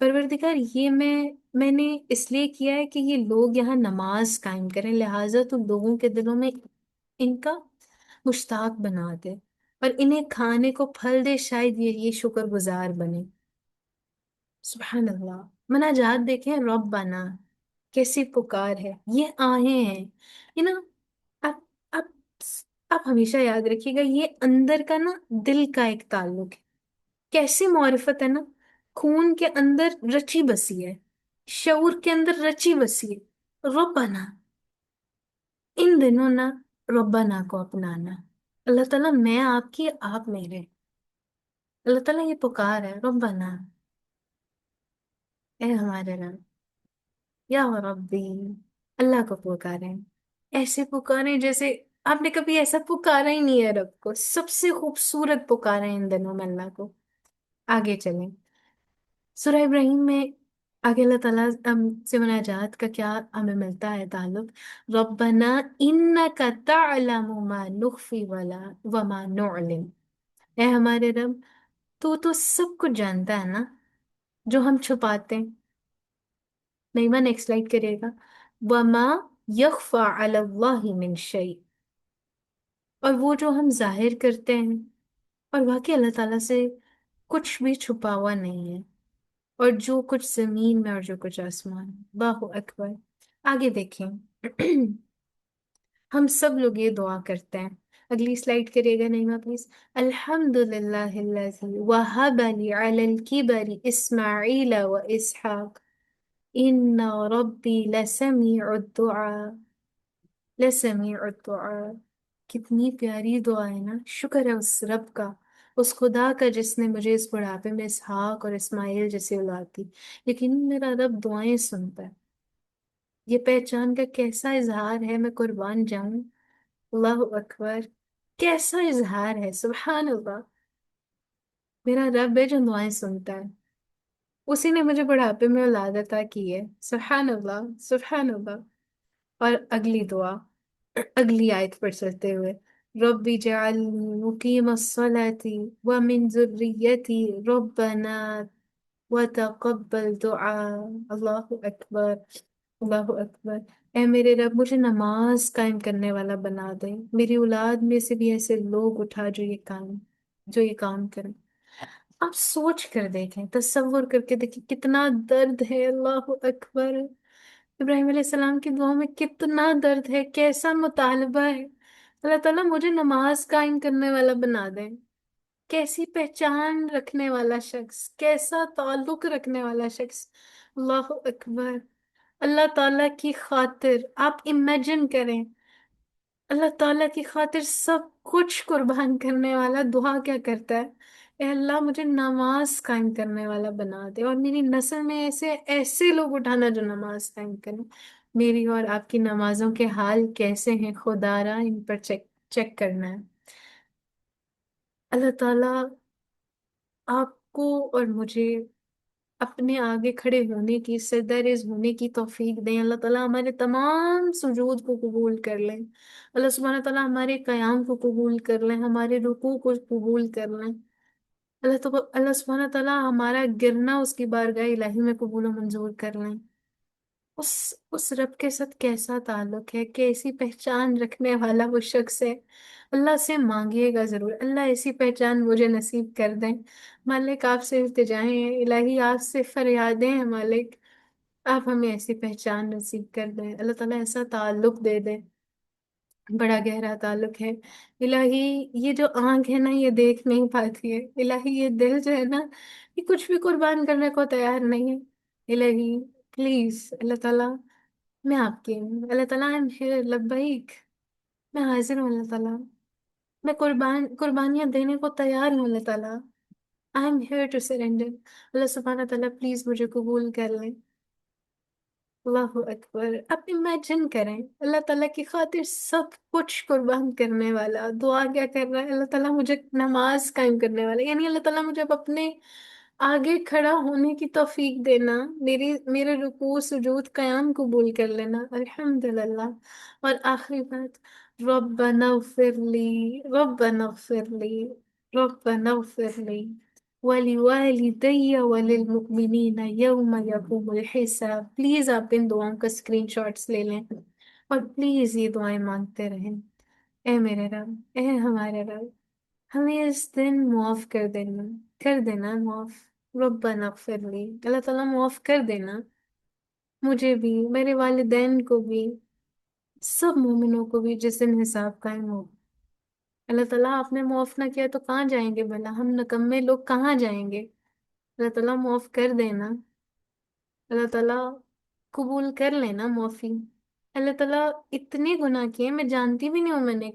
پروردگار، یہ میں نے اس لیے کیا ہے کہ یہ لوگ یہاں نماز قائم کریں، لہٰذا تو لوگوں کے دلوں میں ان کا مشتاق بنا دے اور انہیں کھانے کو پھل دے، شاید یہ شکر گزار بنے۔ سبحان اللہ! مناجات دیکھیں، رب بنا کیسی پکار ہے، یہ آہیں ہیں، یہ نا، آپ آپ آپ ہمیشہ یاد رکھیے گا، یہ اندر کا نا دل کا ایک تعلق ہے، کیسی معرفت ہے نا، خون کے اندر رچی بسی ہے، شعور کے اندر رچی بسی ہے۔ ربنا، ان دنوں نا ربنا کو اپنانا، اللہ تعالیٰ میں آپ کی آپ میرے، اللہ تعالیٰ یہ پکار ہے ربنا، اے ہمارے رب، یا ربی، اللہ کو پکاریں، ایسے پکاریں جیسے آپ نے کبھی ایسا پکارا ہی نہیں ہے رب کو، سب سے خوبصورت پکاریں ان دنوں میں اللہ کو۔ آگے چلیں سورہ ابراہیم میں، آگے اللہ تعالیٰ سے مناجات کا کیا ہمیں ملتا ہے تعلق؟ ربنا انک تعلم ما نخفی وما نعلن۔ اے ہمارے رب، تو سب کچھ جانتا ہے نا جو ہم چھپاتے ہیں۔ نعمہ نیکسٹ سلائڈ کریے گا۔ وما یخفى علی اللہ من شیء، اور وہ جو ہم ظاہر کرتے ہیں، اور واقعی اللہ تعالیٰ سے کچھ بھی چھپا ہوا نہیں ہے۔ اور جو کچھ زمین میں اور جو کچھ آسمان میں۔ اللہ اکبر۔ آگے دیکھیں۔ ہم سب لوگ یہ دعا کرتے ہیں۔ اگلی سلائیڈ کریے گا نعیمہ پلیز۔ الحمد للہ الذی وہب لی علی الکبر اسماعیل و اسحاق ان ربی لسمیع الدعاء، لسمیع الدعاء۔ کتنی پیاری دعا ہے نا، شکر ہے اس رب کا، اس خدا کا جس نے مجھے اس بڑھاپے میں اسحاق اور اسماعیل جیسے اولاد دی۔ لیکن میرا رب دعائیں سنتا ہے۔ یہ پہچان کا کیسا اظہار ہے، میں قربان جاؤں۔ اللہ اکبر، کیسا اظہار ہے، سبحان اللہ۔ میرا رب ہے جو دعائیں سنتا ہے، اسی نے مجھے بڑھاپے میں اولاد عطا کی ہے، سبحان اللہ سبحان اللہ۔ اور اگلی دعا، اگلی آیت پر چلتے ہوئے، رب اجعلنی مقیم الصلاة ومن ذریتی ربنا وتقبل دعاء۔ اللہ اکبر، اللہ اکبر۔ اے میرے رب، مجھے نماز قائم کرنے والا بنا دے، میری اولاد میں سے بھی ایسے لوگ اٹھا جو یہ کام کریں۔ آپ سوچ کر دیکھیں، تصور کر کے دیکھیں کتنا درد ہے، اللہ اکبر۔ ابراہیم علیہ السلام کی دعا میں کتنا درد ہے، کیسا مطالبہ ہے۔ اللہ تعالیٰ مجھے نماز قائم کرنے والا بنا دیں، کیسی پہچان رکھنے والا شخص، کیسا تعلق رکھنے والا شخص۔ اللہ اکبر۔ اللہ تعالیٰ کی خاطر آپ امیجن کریں، اللہ تعالیٰ کی خاطر سب کچھ قربان کرنے والا دعا کیا کرتا ہے؟ اے اللہ مجھے نماز قائم کرنے والا بنا دے، اور میری نسل میں ایسے ایسے لوگ اٹھانا جو نماز قائم کریں۔ میری اور آپ کی نمازوں کے حال کیسے ہیں خدا را، ان پر چیک کرنا ہے۔ اللہ تعالیٰ آپ کو اور مجھے اپنے آگے کھڑے ہونے کی، سجدہ ریز ہونے کی توفیق دیں۔ اللہ تعالیٰ ہمارے تمام سجود کو قبول کر لیں۔ اللہ سبحانہ تعالیٰ ہمارے قیام کو قبول کر لیں، ہمارے رکوع کو قبول کر لیں۔ اللہ سبحانہ تعالیٰ ہمارا گرنا اس کی بارگاہ الہی میں قبول و منظور کر لیں۔ اس اس رب کے ساتھ کیسا تعلق ہے، کیسی پہچان رکھنے والا وہ شخص ہے۔ اللہ سے مانگیے گا ضرور، اللہ ایسی پہچان مجھے نصیب کر دیں۔ مالک آپ سے التجائیں ہیں، الہی آپ سے فریادیں ہیں مالک، آپ ہمیں ایسی پہچان نصیب کر دیں۔ اللہ تعالیٰ ایسا تعلق دے دیں، بڑا گہرا تعلق ہے۔ الہی یہ جو آنکھ ہے نا یہ دیکھ نہیں پاتی ہے، الہی یہ دل جو ہے نا یہ کچھ بھی قربان کرنے کو تیار نہیں ہے۔ الہی پلیز اللہ تعالیٰ، میں آپ کی ہوں اللہ تعالیٰ، I'm here، لبیک، میں حاضر ہوں اللہ تعالیٰ، میں قربانیاں دینے کو تیار ہوں اللہ تعالیٰ، I'm here to surrender۔ اللہ سبحانہ تعالیٰ پلیز مجھے قبول کر لیں۔ اللہ اکبر۔ آپ امیجن کریں اللہ تعالیٰ کی خاطر سب کچھ قربان کرنے والا دعا کیا کر رہا ہے، اللہ تعالیٰ مجھے نماز قائم کرنے والا، یعنی اللہ تعالیٰ مجھے اب اپنے آگے کھڑا ہونے کی توفیق دینا، میرے رکوع سجود قیام قبول کر لینا، الحمدللہ۔ اور آخری بات، ربنا اغفر لی، ربنا اغفر لی، ربنا اغفر لی وَلِوَالِدَيَّ وَلِلْمُؤْمِنِينَ يَوْمَ يَقُومُ الْحِسَابُ۔ پلیز آپ ان دعاؤں کا اسکرین شاٹس لے لیں اور پلیز یہ دعائیں مانگتے رہیں۔ اے میرے رب، اے ہمارے رب، ہمیں اس دن معاف کر دینا معاف۔ ربنا اغفر لی، اللہ تعالیٰ معاف کر دینا مجھے بھی، میرے والدین کو بھی، سب مومنوں کو بھی جس دن حساب قائم ہو۔ اللہ تعالیٰ آپ نے معاف نہ کیا تو کہاں جائیں گے بھلا، ہم نکمے لوگ کہاں جائیں گے؟ اللہ تعالیٰ معاف کر دینا، اللہ تعالیٰ قبول کر لینا معافی۔ اللہ تعالیٰ اتنے گناہ کیے میں جانتی بھی نہیں ہوں میں نے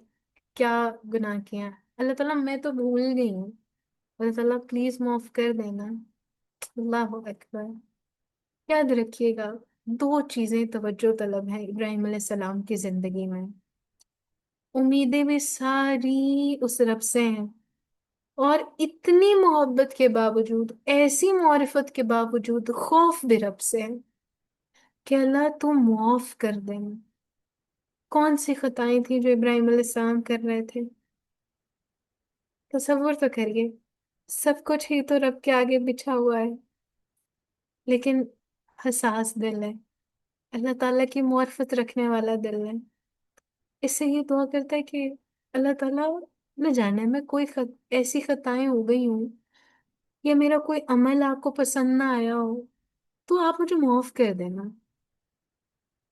کیا گناہ کیا ہے۔ اللہ تعالیٰ میں تو بھول گئی ہوں، اللہ تعالیٰ پلیز معاف کر دینا۔ اللہ اکبر۔ یاد رکھیے گا، دو چیزیں توجہ طلب ہیں ابراہیم علیہ السلام کی زندگی میں، امیدیں بھی ساری اس رب سے ہیں، اور اتنی محبت کے باوجود، ایسی معرفت کے باوجود خوف بھی رب سے ہے کہ اللہ تو معاف کر دیں۔ کون سی خطائیں تھیں جو ابراہیم علیہ السلام کر رہے تھے؟ تصور تو کریے، سب کچھ ہی تو رب کے آگے بچھا ہوا ہے، لیکن حساس دل ہے، اللہ تعالیٰ کی معرفت رکھنے والا دل ہے۔ اس سے یہ دعا کرتا ہے کہ اللہ تعالیٰ، نہ جانے میں کوئی ایسی خطائیں ہو گئی ہوں یا میرا کوئی عمل آپ کو پسند نہ آیا ہو تو آپ مجھے معاف کر دینا۔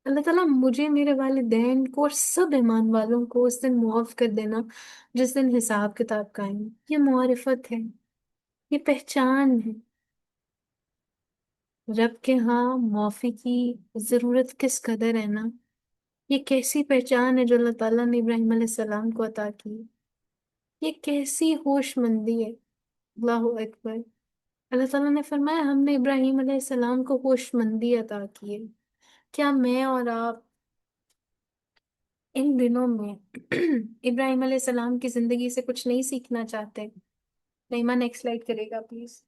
اللہ تعالیٰ مجھے، میرے والدین کو اور سب ایمان والوں کو اس دن معاف کر دینا جس دن حساب کتاب قائم ہے۔ یہ معرفت ہے، یہ پہچان ہے رب کے ہاں معافی کی ضرورت کس قدر ہے نا۔ یہ کیسی پہچان ہے جو اللہ تعالیٰ نے ابراہیم علیہ السلام کو عطا کی، یہ کیسی ہوش مندی ہے۔ اللہ اکبر۔ اللہ تعالیٰ نے فرمایا ہم نے ابراہیم علیہ السلام کو ہوش مندی عطا کی ہے۔ کیا میں اور آپ ان دنوں میں ابراہیم علیہ السلام کی زندگی سے کچھ نہیں سیکھنا چاہتے؟ نعمہ نیکسٹ سلائڈ کرے گا پلیز۔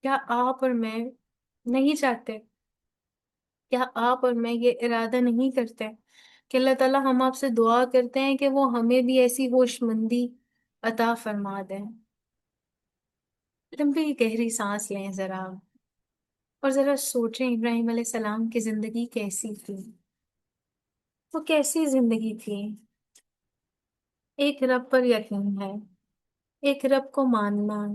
کیا آپ اور میں نہیں چاہتے؟ کیا آپ اور میں یہ ارادہ نہیں کرتے کہ اللہ تعالیٰ ہم آپ سے دعا کرتے ہیں کہ وہ ہمیں بھی ایسی ہوش مندی عطا فرما دیں؟ تم بھی گہری سانس لیں ذرا اور ذرا سوچیں ابراہیم علیہ السلام کی زندگی کیسی تھی، وہ کیسی زندگی تھی۔ ایک رب پر یقین ہے، ایک رب کو ماننا،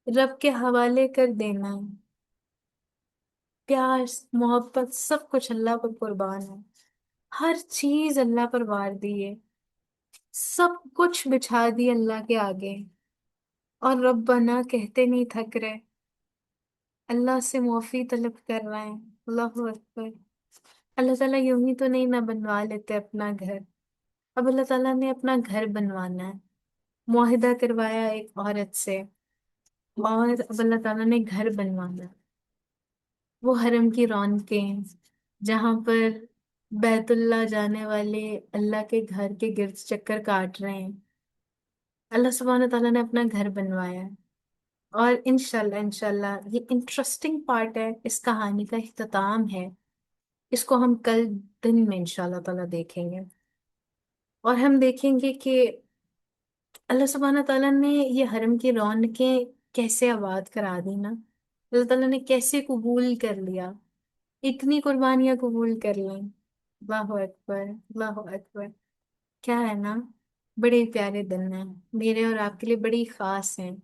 رب کے حوالے کر دینا، پیار محبت سب کچھ اللہ پر قربان ہے، ہر چیز اللہ پر وار دی ہے، سب کچھ بچھا دی اللہ کے آگے، اور ربنا کہتے نہیں تھک رہے، اللہ سے معافی طلب کر رہے ہیں۔ اللہ اکبر۔ اللہ تعالیٰ یوں ہی تو نہیں نہ بنوا لیتے اپنا گھر، اب اللہ تعالیٰ نے اپنا گھر بنوانا ہے، معاہدہ کروایا ایک عورت سے، اور اب اللہ تعالیٰ نے گھر بنوانا ہے، وہ حرم کی رونقیں جہاں پر بیت اللہ جانے والے اللہ کے گھر کے گرد چکر کاٹ رہے ہیں، اللہ سبحانہ تعالیٰ نے اپنا گھر بنوایا ہے۔ اور انشاءاللہ یہ انٹرسٹنگ پارٹ ہے، اس کہانی کا اختتام ہے، اس کو ہم کل دن میں انشاءاللہ تعالیٰ دیکھیں گے، اور ہم دیکھیں گے کہ اللہ سبحانہ تعالیٰ نے یہ حرم کی رونقیں کیسے آباد کرا دی نا، اللہ تعالیٰ نے کیسے قبول کر لیا، اتنی قربانیاں قبول کر لیں۔ اللہ اکبر، اللہ اکبر۔ کیا ہے نا، بڑے پیارے دن ہیں میرے اور آپ کے لیے، بڑی خاص ہیں۔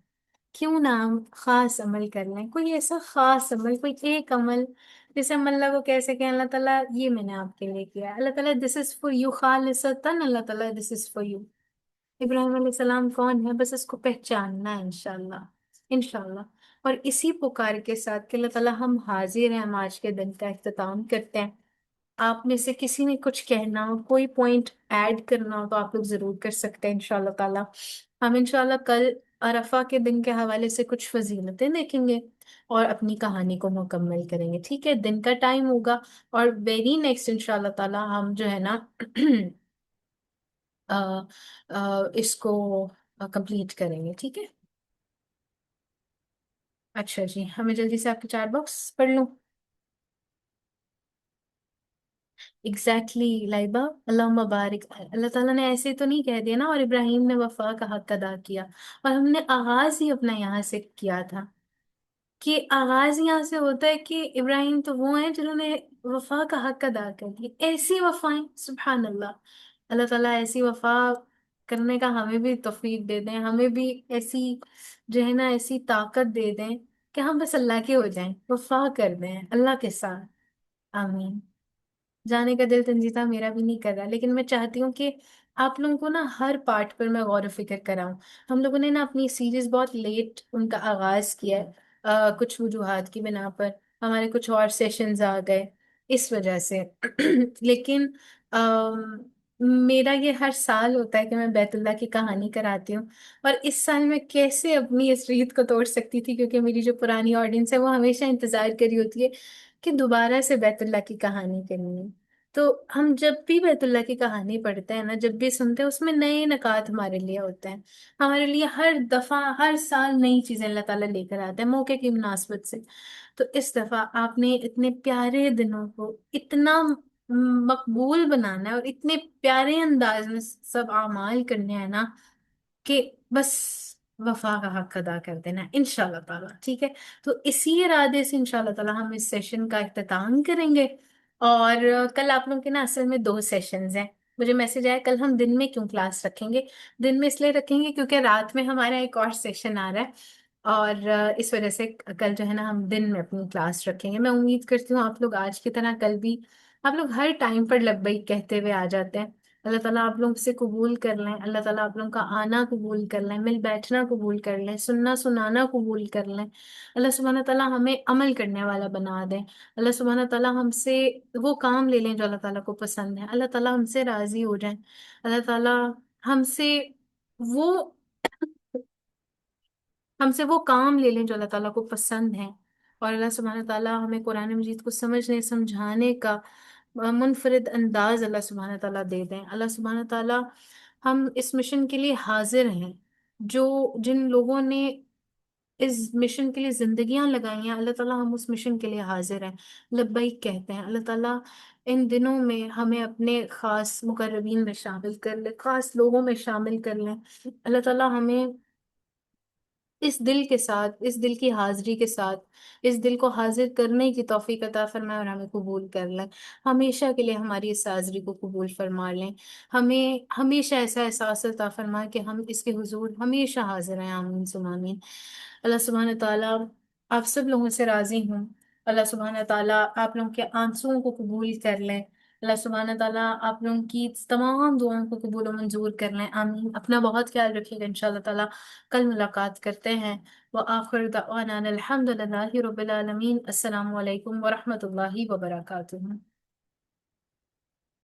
کیوں نہ ہم خاص عمل کر لیں، کوئی ایسا خاص عمل، کوئی ایک عمل جسے ہم اللہ کو کہہ سکیں اللہ تعالیٰ یہ میں نے آپ کے لیے کیا ہے، اللہ تعالیٰ دس از فار یو خالصتاً، اللہ تعالیٰ دس از فار یو۔ ابراہیم علیہ السلام کون ہے، بس اس کو پہچاننا ہے انشاءاللہ، انشاءاللہ۔ اور اسی پکار کے ساتھ کہ اللہ تعالیٰ ہم حاضر ہیں، ہم آج کے دن کا اختتام کرتے ہیں۔ آپ میں سے کسی نے کچھ کہنا ہو، کوئی پوائنٹ ایڈ کرنا ہو تو آپ لوگ ضرور کر سکتے ہیں انشاءاللہ تعالیٰ۔ ہم انشاءاللہ کل عرفہ کے دن کے حوالے سے کچھ فضیلتیں دیکھیں گے اور اپنی کہانی کو مکمل کریں گے، ٹھیک ہے؟ دن کا ٹائم ہوگا، اور ویری نیکسٹ انشاءاللہ تعالیٰ ہم جو ہے نا آ، اس کو کمپلیٹ کریں گے، ٹھیک ہے؟ اچھا جی، ہمیں جلدی سے آپ کے 4 باکس پڑھ لوں۔ ایگزیکٹلی لائبہ، اللہم بارک، اللہ تعالیٰ نے ایسے تو نہیں کہہ دیا نا اور ابراہیم نے وفا کا حق ادا کیا، اور ہم نے آغاز ہی اپنا یہاں سے کیا تھا کہ آغاز یہاں سے ہوتا ہے کہ ابراہیم تو وہ ہیں جنہوں نے وفا کا حق ادا کر دیا، ایسی وفائیں، سبحان اللہ۔ اللہ تعالیٰ ایسی وفا کرنے کا ہمیں بھی توفیق دے دیں، ہمیں بھی ایسی جو ہے نا ایسی طاقت دے دیں کہ ہم بس اللہ کے ہو جائیں، وفا کر دیں اللہ کے ساتھ، آمین۔ جانے کا دل تنجیتا میرا بھی نہیں کر رہا، لیکن میں چاہتی ہوں کہ آپ لوگوں کو نا ہر پارٹ پر میں غور و فکر کراؤں۔ ہم لوگوں نے نا اپنی سیریز بہت لیٹ ان کا آغاز کیا ہے، کچھ وجوہات کی بنا پر ہمارے کچھ اور سیشنز آ گئے اس وجہ سے لیکن میرا یہ ہر سال ہوتا ہے کہ میں بیت اللہ کی کہانی کراتی ہوں، اور اس سال میں کیسے اپنی اس ریت کو توڑ سکتی تھی، کیونکہ میری جو پرانی آڈینس ہے وہ ہمیشہ انتظار کری ہوتی ہے کہ دوبارہ سے بیت اللہ کی کہانی کرنی ہے۔ تو ہم جب بھی بیت اللہ کی کہانی پڑھتے ہیں نا، جب بھی سنتے ہیں، اس میں نئے نکات ہمارے لیے ہوتے ہیں، ہمارے لیے ہر دفعہ ہر سال نئی چیزیں اللہ تعالیٰ لے کر آتے ہیں موقع کی مناسبت سے۔ تو اس دفعہ آپ نے اتنے پیارے دنوں کو اتنا مقبول بنانا ہے اور اتنے پیارے انداز میں سب اعمال کرنے ہیں نا کہ بس وفا کا حق ادا کر دینا ہے انشاءاللہ تعالیٰ، ٹھیک ہے؟ تو اسی ارادے سے انشاءاللہ تعالیٰ ہم اس سیشن کا اختتام کریں گے، اور کل آپ لوگوں کے نا اصل میں 2 سیشنز ہیں، مجھے میسج آیا کل ہم دن میں کیوں کلاس رکھیں گے؟ دن میں اس لیے رکھیں گے کیونکہ رات میں ہمارا ایک اور سیشن آ رہا ہے، اور اس وجہ سے کل جو ہے نا ہم دن میں اپنی کلاس رکھیں گے۔ میں امید کرتی ہوں آپ لوگ آج کی طرح کل بھی آپ لوگ ہر ٹائم پر لبیک کہتے ہوئے آ جاتے ہیں۔ اللہ تعالیٰ آپ لوگوں سے قبول کر لیں، اللہ تعالیٰ آپ لوگوں کا آنا قبول کر لیں، مل بیٹھنا قبول کر لیں، سننا سنانا قبول کر لیں۔ اللہ سبحانہ تعالیٰ ہمیں عمل کرنے والا بنا دیں۔ اللہ سبحانہ تعالیٰ ہم سے وہ کام لے لیں جو اللہ تعالیٰ کو پسند ہے۔ اللہ تعالیٰ ہم سے راضی ہو جائیں۔ اللہ تعالیٰ ہم سے وہ وہ کام لے لیں جو اللہ تعالیٰ کو پسند ہے، اور اللہ سبحانہ تعالیٰ ہمیں قرآن مجید کو سمجھنے سمجھانے کا منفرد انداز اللہ سبحانہ تعالیٰ دے دیں۔ اللہ سبحانہ تعالیٰ ہم اس مشن کے لیے حاضر ہیں، جو جن لوگوں نے اس مشن کے لیے زندگیاں لگائی ہیں، اللہ تعالیٰ ہم اس مشن کے لیے حاضر ہیں، لبیک کہتے ہیں۔ اللہ تعالیٰ ان دنوں میں ہمیں اپنے خاص مقربین میں شامل کر لے، خاص لوگوں میں شامل کر لیں۔ اللہ تعالیٰ ہمیں اس دل کے ساتھ، اس دل کی حاضری کے ساتھ، اس دل کو حاضر کرنے کی توفیق عطا فرمائے اور ہمیں قبول کر لیں۔ ہمیشہ کے لیے ہماری اس حاضری کو قبول فرما لیں۔ ہمیں ہمیشہ ایسا احساس عطا فرمائے کہ ہم اس کے حضور ہمیشہ حاضر ہیں۔ آمین ثم آمین۔ اللہ سبحانہ تعالیٰ آپ سب لوگوں سے راضی ہوں۔ اللہ سبحانہ تعالیٰ آپ لوگوں کے آنسوؤں کو قبول کر لیں۔ اللہ سبحانہ تعالیٰ آپ لوگوں کی تمام دعاؤں کو قبول و منظور کر لیں۔ آمین۔ اپنا بہت خیال رکھیے گا، انشاءاللہ تعالیٰ کل ملاقات کرتے ہیں۔ وآخر دعوانا الحمد للہ رب العالمین۔ السلام علیکم ورحمۃ اللہ وبرکاتہ۔